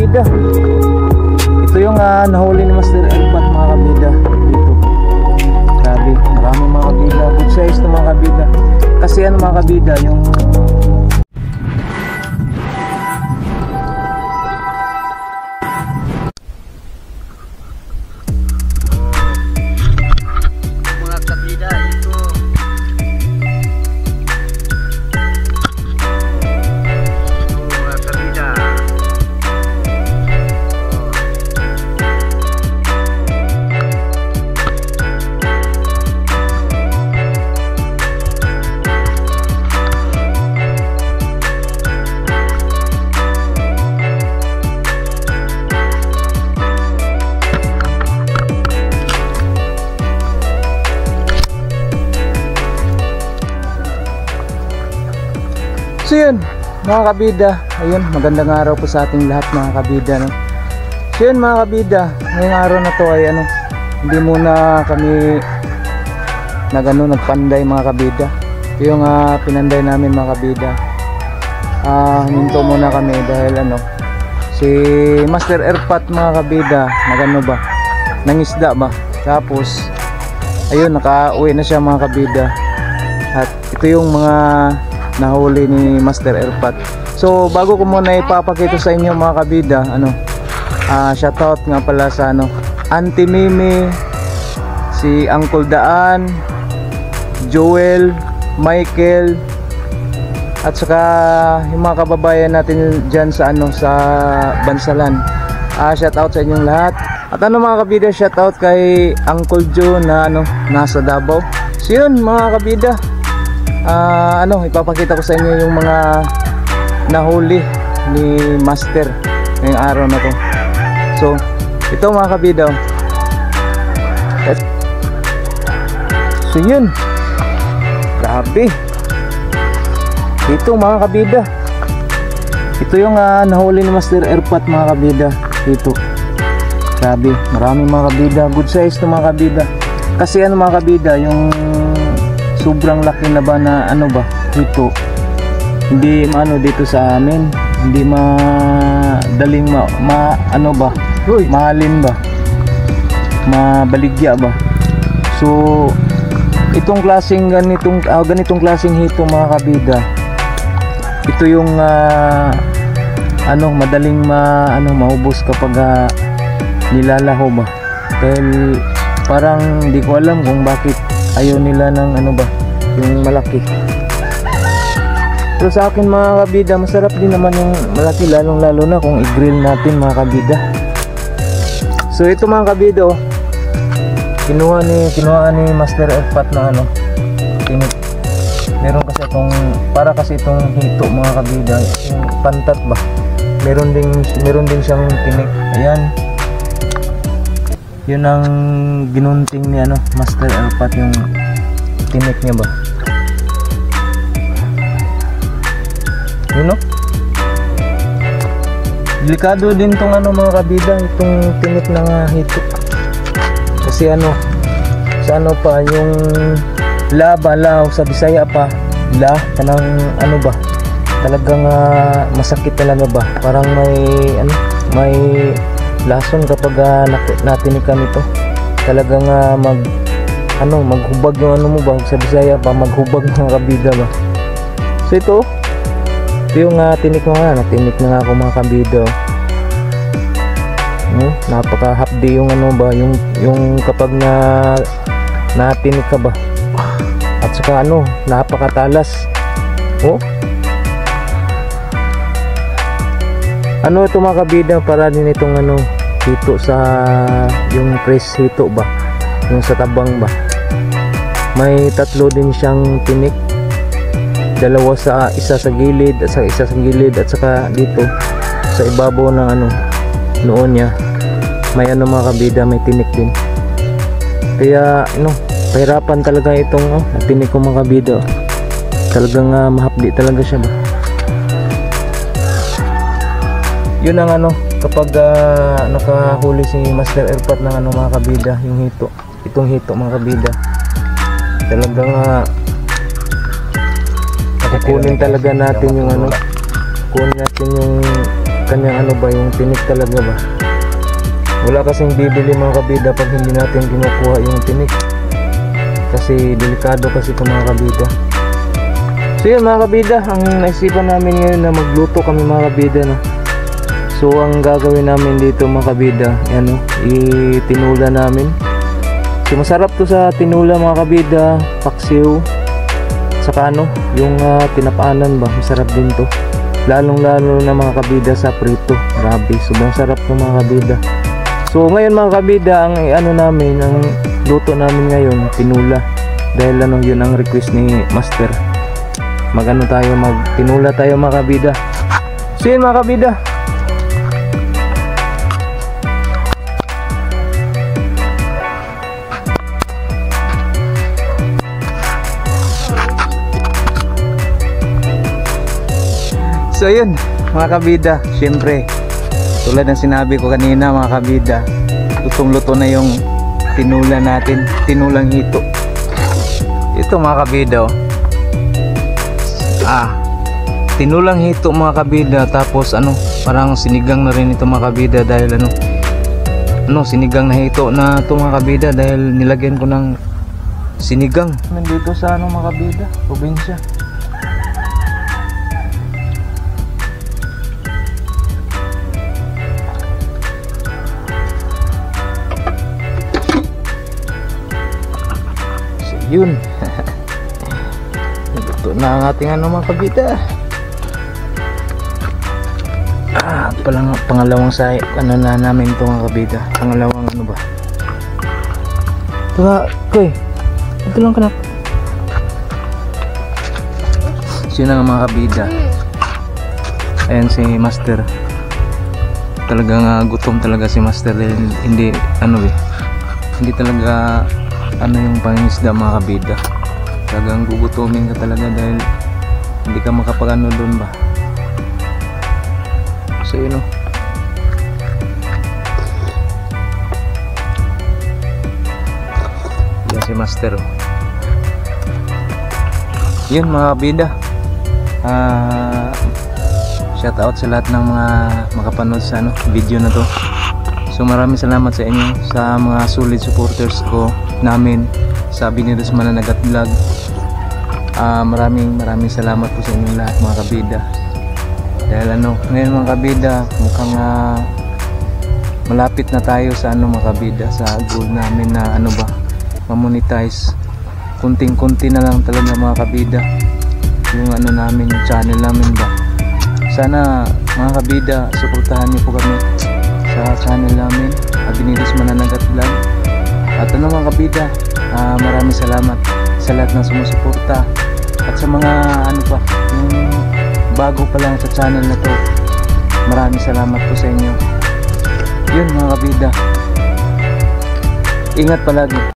kabida. Ito yung nahuli ni Master Elpat mga kabida dito. Grabe, maraming mga kabida. Good size to mga kabida. Kasi ano mga kabida, yung so yun mga kabida, ayun, magandang araw po sa ating lahat mga kabida, no? So yun mga kabida, ngayong araw na to ay hindi muna kami nagpanday mga kabida. Ito yung pinanday namin mga kabida. Huminto muna kami dahil si Master Elpat mga kabida nangisda ba, tapos ayun, nakauwi na siya mga kabida. At ito yung mga nahuli ni Master Elpat. So bago ko muna ipapakita sa inyo mga kabida, shoutout nga pala sa Auntie Mimi, si Uncle Daan, Joel, Michael, at saka yung mga kababayan natin dyan sa sa Bansalan. Shoutout sa inyong lahat. At mga kabida, shoutout kay Uncle Joe na nasa Davao. So yun mga kabida, ipapakita ko sa inyo yung mga nahuli ni Master ngayong araw na to. So ito mga kabida, so yun, grabe ito mga kabida, ito yung nahuli ni Master Elpat mga kabida dito. Grabe, maraming mga kabida, good size to mga kabida. Kasi mga kabida, yung sobrang laki na ba na dito, hindi dito sa amin, hindi madaling mahalin ba, mabaligya ba. So itong klaseng ganitong klaseng hito mga kabida, ito yung madaling maubos kapag nilalaho ba. Dahil parang hindi ko alam kung bakit ayaw nila ng yung malaki. Pero sa akin mga kabida, masarap din naman yung malaki, lalong lalo na kung i-grill natin mga kabida. So ito mga kabida, kinuha ni Master Elpat na tinik. Meron kasi itong hito mga kabida, yung pantat ba, meron din siyang tinik. Ayan, yun ang ginunting ni Master Elpat, yung tinik niya ba. Yun delikado din tong mga kabida, itong tinik ng hito. Kasi sa pa yung lao sa Bisaya pa, kanang ba, talagang masakit talaga ba, parang may lason kapag natinikan ito. Talagang maghubag yung ba, sa Bisaya pa, maghubag mga kabida ba. So ito yung tinik mo natinik na ako mga kabida. Napaka-hapdi yung ba, yung kapag natinik ka ba, at saka napakatalas. Ito mga kabida, para din itong hito sa yung press hito ba, yung sa tabang ba, may tatlo din siyang tinik, isa sa gilid at saka dito sa ibabaw ng noon niya, may mga kabida, may tinik din. Kaya pahirapan talaga itong tinik ko mga kabida. Talagang mahapdi talaga siya ba. Yun ang kapag nakahuli si Master Elpat ng mga kabida, yung hito, itong hito mga kabida, talagang kukunin talaga natin yung kunin natin yung kanyang ano ba, yung tinik talaga ba. Wala kasing bibili mga kabida pag hindi natin kinukuha yung tinik, kasi delikado kasi ito mga kabida. So yun mga kabida, ang naisipan namin ngayon na magluto kami mga kabida, no? So ang gagawin namin dito mga kabida, ano, itinula namin. So masarap to sa tinula mga kabida, paksiw, saka ano, yung tinapaanan ba, masarap din to. Lalong lalo na mga kabida sa prito, grabe, sobrang sarap to mga kabida. So ngayon mga kabida, ang ano namin, ang luto namin ngayon, tinula. Dahil ano, yun ang request ni Master. Magano tayo, magtinula tayo mga kabida. So yun mga kabida. So yun mga kabida, syempre tulad ng sinabi ko kanina mga kabida, lutong-luto na yung tinula natin, tinulang hito. Ito mga kabida, oh. Tinulang hito mga kabida, tapos ano, parang sinigang na rin ito mga kabida, dahil ano, sinigang na hito na ito mga kabida, dahil nilagyan ko ng sinigang. Nandito sa ano mga kabida, probinsya. Yun. Ito na ang ating ano mga kabida. Pangalawang say ano na namin ito mga kabida. Pangalawang ano ba? Ito nga, koy. Ito lang kanak. So yun ang mga kabida. Ayan si Master. Talagang gutom talaga si Master. Hindi ano hindi talaga ano yung pangingisda mga kabida. Talagang gugutumin ka talaga dahil hindi ka makapagano doon ba. So yun o. Yan si Master o. Yun mga kabida, shout out sa lahat ng mga makapanood sa ano, video na to. So maraming salamat sa inyo, sa mga solid supporters ko namin sa Binidos Mananagat Vlog. Maraming salamat po sa inyong lahat mga kabida. Dahil ano, ngayon mga kabida, mukhang malapit na tayo sa ano mga kabida, sa goal namin na ano ba, ma-monetize. Kunting-kunti na lang talaga mga kabida yung ano namin, yung channel namin ba. Sana mga kabida, suportahan niyo po kami sa channel namin, Binidos Mananagat Vlog. At ano mga kabida, maraming salamat sa lahat ng sumusuporta, at sa mga ano pa, yung bago pa lang sa channel na to, maraming salamat po sa inyo. Yun mga kabida, ingat palagi.